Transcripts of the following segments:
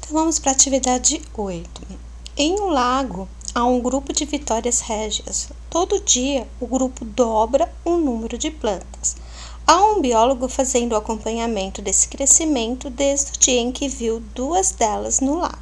Então, vamos para a atividade 8. Em um lago, há um grupo de vitórias régias. Todo dia, o grupo dobra o número de plantas. Há um biólogo fazendo o acompanhamento desse crescimento desde o dia em que viu 2 delas no lago.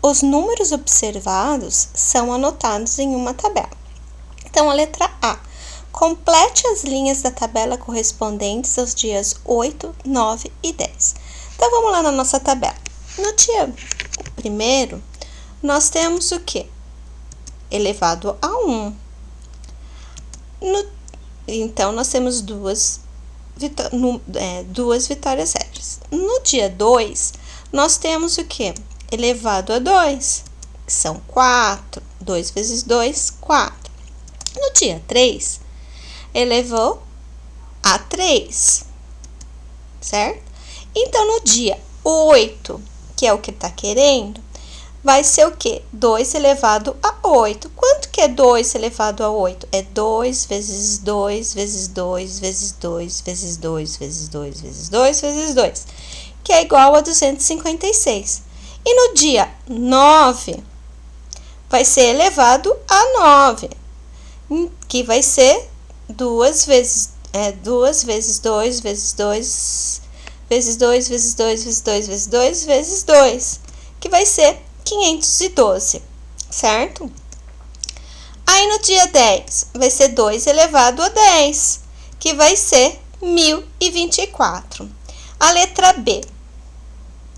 Os números observados são anotados em uma tabela. Então, a letra A. Complete as linhas da tabela correspondentes aos dias 8, 9 e 10. Então, vamos lá na nossa tabela. No dia 1º, nós temos o quê? Elevado a 1. Então, nós temos duas vitórias régias. No dia 2, nós temos o quê? Elevado a 2, que são 4. 2 vezes 2, 4. No dia 3, elevou a 3, certo? Então, no dia 8, que é o que está querendo, vai ser o quê? 2 elevado a 8. Quanto que é 2 elevado a 8? É 2 vezes 2 vezes 2 vezes 2 vezes 2 vezes 2 vezes 2 vezes 2, que é igual a 256. E no dia 9, vai ser elevado a 9, que vai ser 2 vezes 2 vezes 2 vezes 2 vezes 2 vezes 2 vezes 2 vezes 2 vezes 2, que vai ser 512, certo? Aí no dia 10 vai ser 2 elevado a 10, que vai ser 1024. A letra B.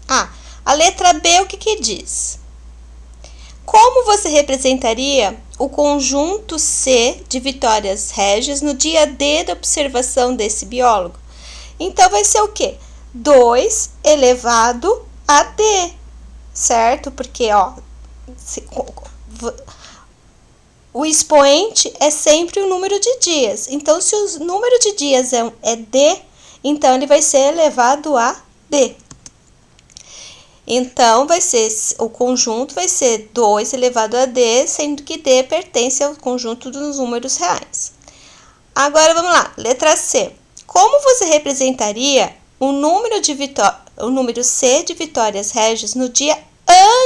A letra B o que diz? Como você representaria o conjunto C de vitórias régias no dia D da observação desse biólogo? Então, vai ser o quê? 2 elevado a D, certo? Porque, o expoente é sempre o número de dias. Então, se o número de dias é D, então ele vai ser elevado a D. Então, o conjunto vai ser 2 elevado a D, sendo que D pertence ao conjunto dos números reais. Agora, vamos lá. Letra C. Como você representaria o número C de vitórias régias no dia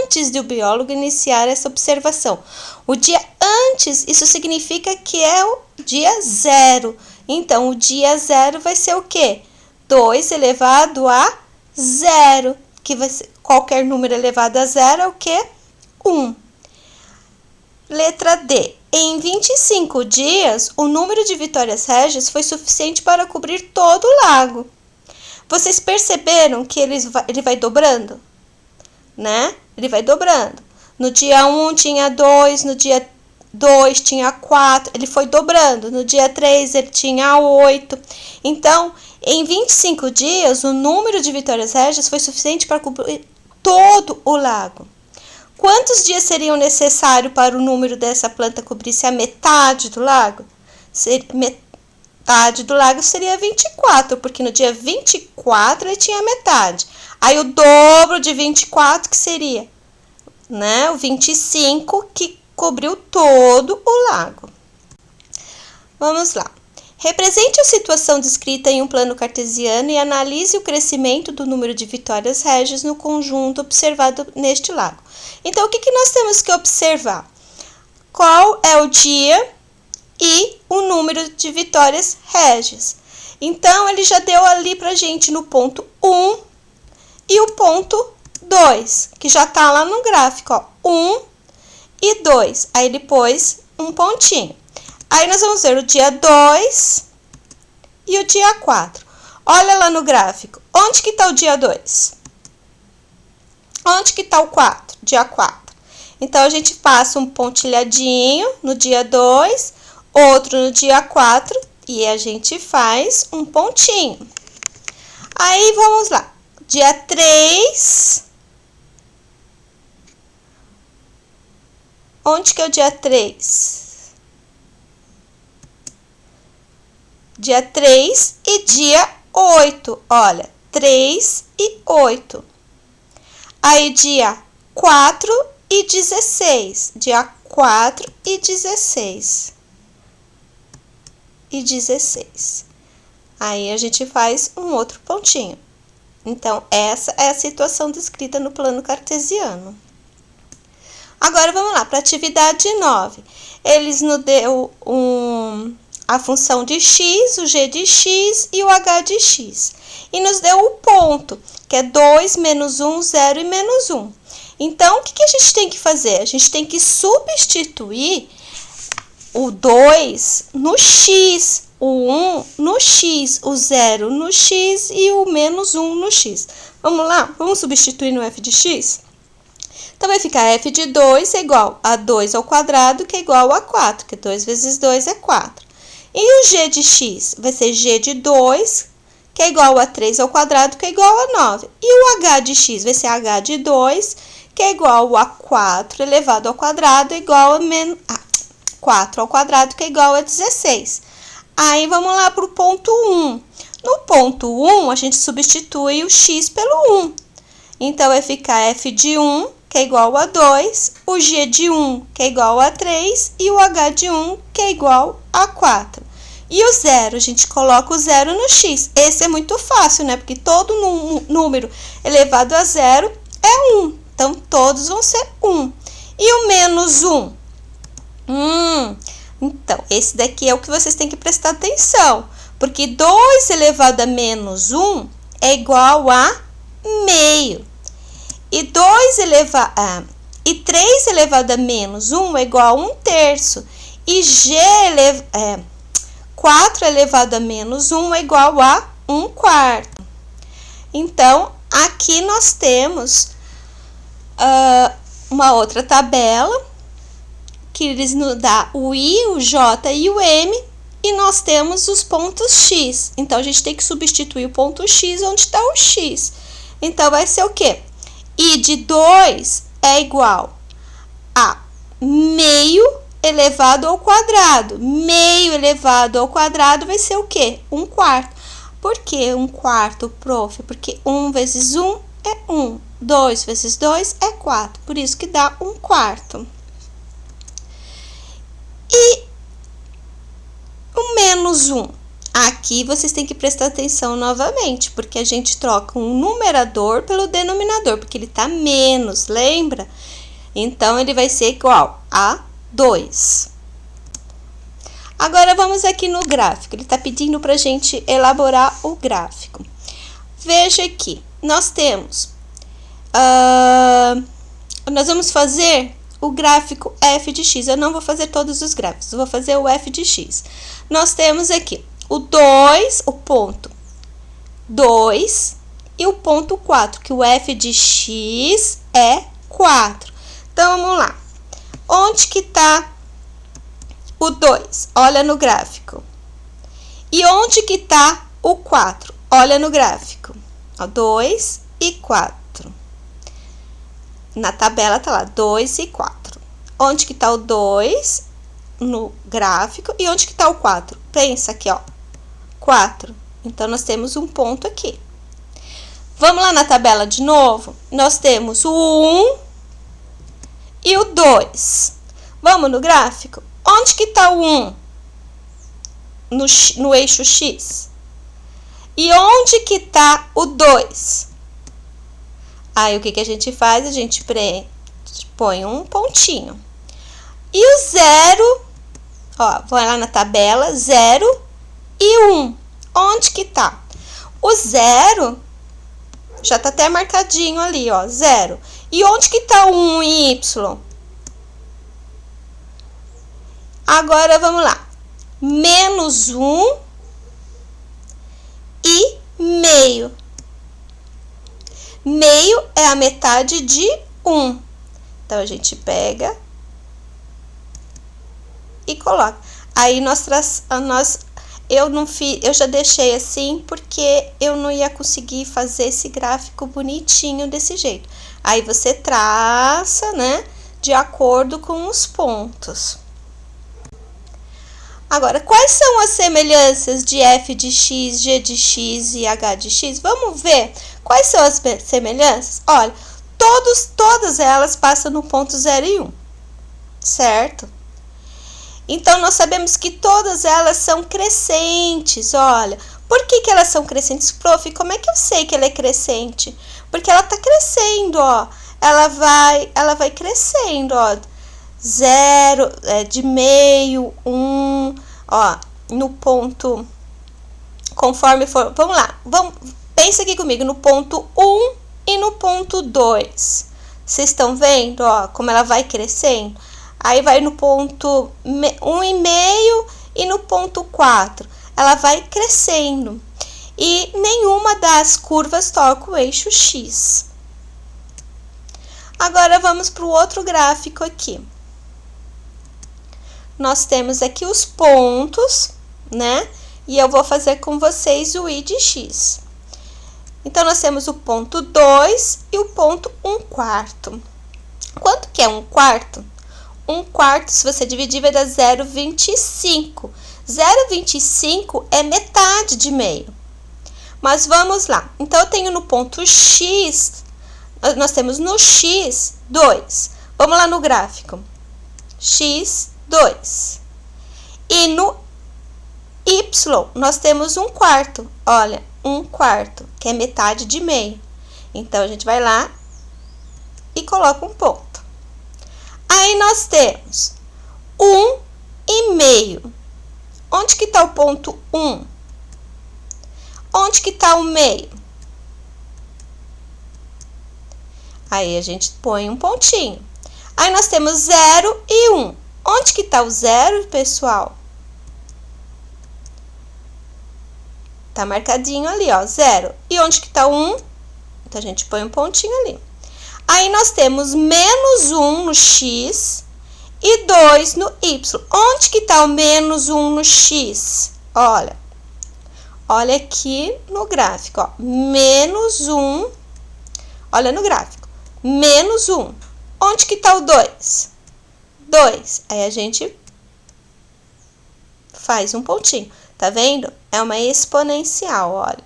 antes do biólogo iniciar essa observação? O dia antes, isso significa que é o dia 0. Então, o dia 0 vai ser o quê? 2 elevado a 0, que vai ser qualquer número elevado a 0 é o quê? 1. Letra D. Em 25 dias, o número de vitórias régias foi suficiente para cobrir todo o lago. Vocês perceberam que ele vai dobrando? Né? Ele vai dobrando. No dia 1 tinha 2, no dia 2 tinha 4, ele foi dobrando. No dia 3 ele tinha 8. Então, em 25 dias, o número de vitórias régias foi suficiente para cobrir todo o lago. Quantos dias seriam necessários para o número dessa planta cobrisse a metade do lago? Metade do lago seria 24, porque no dia 24 ele tinha metade. Aí o dobro de 24 que seria, né? O 25 que cobriu todo o lago. Vamos lá. Represente a situação descrita em um plano cartesiano e analise o crescimento do número de vitórias régias no conjunto observado neste lago. Então, o que nós temos que observar? Qual é o dia e o número de vitórias régias. Então, ele já deu ali pra gente no ponto 1 e o ponto 2, que já tá lá no gráfico, ó, 1 e 2. Aí ele pôs um pontinho. Aí nós vamos ver o dia 2 e o dia 4. Olha lá no gráfico. Onde que está o dia 2? Onde que está o 4? Dia 4. Então, a gente passa um pontilhadinho no dia 2, outro no dia 4 e a gente faz um pontinho. Aí, vamos lá. Dia 3. Onde que é o dia 3? Dia 3 e dia 8. Olha, 3 e 8. Aí, dia 4 e 16. Dia 4 e 16. E 16. Aí, a gente faz um outro pontinho. Então, essa é a situação descrita no plano cartesiano. Agora, vamos lá, para a atividade 9. Eles nos deu a função de x, o g de x e o h de x. E nos deu o ponto, que é 2, menos 1, 0 e menos 1. Então, o que a gente tem que fazer? A gente tem que substituir o 2 no x, o 1 no x, o 0 no x e o menos 1 no x. Vamos lá? Vamos substituir no f de x? Então, vai ficar f de 2 é igual a 2 ao quadrado, que é igual a 4, que 2 vezes 2 é 4. E o g de x vai ser g de 2, que é igual a 3 ao quadrado, que é igual a 9. E o h de x vai ser h de 2, que é igual a 4 elevado ao quadrado, igual a 4 ao quadrado, que é igual a 16. Aí, vamos lá para o ponto 1. No ponto 1, a gente substitui o x pelo 1. Então, vai ficar f de 1, que é igual a 2, o g de 1, que é igual a 3, e o h de 1, que é igual a 4. E o 0, a gente coloca o 0 no x. Esse é muito fácil, né? Porque todo número elevado a 0 é 1. Então, todos vão ser 1. E o menos 1? Então, esse daqui é o que vocês têm que prestar atenção. Porque 2 elevado a menos 1 é igual a meio. E 3 elevado a menos 1 é igual a 1/3. E 4 elevado a menos 1 é igual a 1/4. Então, aqui nós temos uma outra tabela, que eles nos dá o i, o j e o m, e nós temos os pontos x. Então, a gente tem que substituir o ponto x onde está o x. Então, vai ser o quê? I de 2 é igual a meio elevado ao quadrado. Meio elevado ao quadrado vai ser o quê? 1/4. Por que 1/4, prof? Porque 1 vezes 1 é 1. 2 vezes 2 é 4. Por isso que dá 1/4. E o menos 1? Aqui vocês têm que prestar atenção novamente, porque a gente troca um numerador pelo denominador, porque ele está menos, lembra? Então, ele vai ser igual a 2. Agora, vamos aqui no gráfico. Ele está pedindo para a gente elaborar o gráfico. Veja aqui, nós temos... nós vamos fazer o gráfico f de x. Eu não vou fazer todos os gráficos, eu vou fazer o f de x. Nós temos aqui o 2, o ponto 2 e o ponto 4, que o f de x é 4. Então, vamos lá. Onde que está o 2? Olha no gráfico. E onde que está o 4? Olha no gráfico. 2 e 4. Na tabela tá lá, 2 e 4. Onde que tá o 2 no gráfico e onde que tá o 4? Pensa aqui, ó. 4. Então, nós temos um ponto aqui. Vamos lá na tabela de novo? Nós temos o 1 e o 2. Vamos no gráfico? Onde que tá o 1? No eixo X. E onde que tá o 2? Aí, o que a gente faz? A gente põe um pontinho. E o 0, ó, vai lá na tabela, 0 e 1. Onde que tá? O 0 já tá até marcadinho ali, ó, 0. E onde que tá o 1 e y? Agora, vamos lá. Menos 1 e meio. Meio é a metade de 1. Então, a gente pega e coloca. Aí, eu já deixei assim, porque eu não ia conseguir fazer esse gráfico bonitinho desse jeito. Aí, você traça, né, de acordo com os pontos. Agora, quais são as semelhanças de f de x, g de x e h de x? Vamos ver quais são as semelhanças? Olha, todas elas passam no ponto 0 e 1, certo? Então, nós sabemos que todas elas são crescentes, olha. Por que elas são crescentes? Prof, como é que eu sei que ela é crescente? Porque ela tá crescendo, ó. Ela vai crescendo, ó. 0, de meio, 1, ó. No ponto, conforme for... Vamos lá, pensa aqui comigo no ponto 1 e no ponto 2. Vocês estão vendo, ó, como ela vai crescendo? Aí vai no ponto 1,5 e no ponto 4. Ela vai crescendo. E nenhuma das curvas toca o eixo X. Agora, vamos para o outro gráfico aqui. Nós temos aqui os pontos, né? E eu vou fazer com vocês o I de X. Então, nós temos o ponto 2 e o ponto 1/4. Quanto que é 1/4? 1/4, se você dividir, vai dar 0,25. 0,25 é metade de meio. Mas vamos lá. Então, eu tenho no ponto X, nós temos no X 2. Vamos lá no gráfico. X 2. E no Y, nós temos 1/4. Olha, 1/4, que é metade de meio. Então, a gente vai lá e coloca um ponto. Aí, nós temos 1,5. Onde que está o ponto 1? Onde que está o meio? Aí, a gente põe um pontinho. Aí, nós temos 0 e 1. Onde que está o 0, pessoal? Tá marcadinho ali, ó, 0. E onde que tá o 1? Então, a gente põe um pontinho ali. Aí, nós temos menos 1 no X e 2 no Y. Onde que tá o menos 1 no X? Olha aqui no gráfico, ó. Menos 1, olha no gráfico. Menos 1. Onde que tá o 2? 2. Aí, a gente faz um pontinho. Tá vendo? É uma exponencial, olha.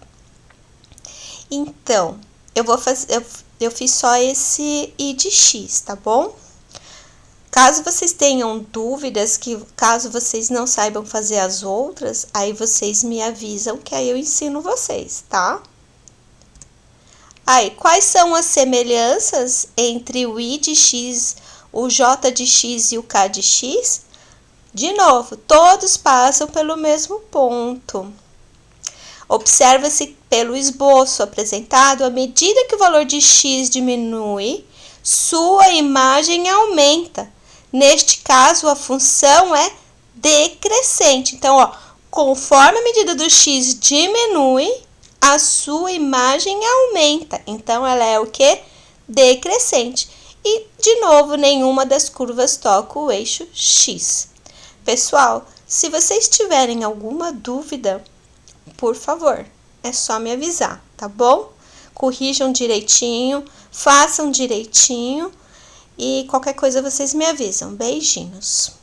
Então, eu fiz só esse I de X, tá bom? Caso vocês tenham dúvidas, caso vocês não saibam fazer as outras, aí vocês me avisam que aí eu ensino vocês, tá? Aí, quais são as semelhanças entre o I de X, o J de X e o K de X? De novo, todos passam pelo mesmo ponto. Observa-se pelo esboço apresentado, à medida que o valor de X diminui, sua imagem aumenta. Neste caso, a função é decrescente. Então, ó, conforme a medida do X diminui, a sua imagem aumenta. Então, ela é o quê? Decrescente. E, de novo, nenhuma das curvas toca o eixo X. Pessoal, se vocês tiverem alguma dúvida, por favor, é só me avisar, tá bom? Corrijam direitinho, façam direitinho e qualquer coisa vocês me avisam. Beijinhos!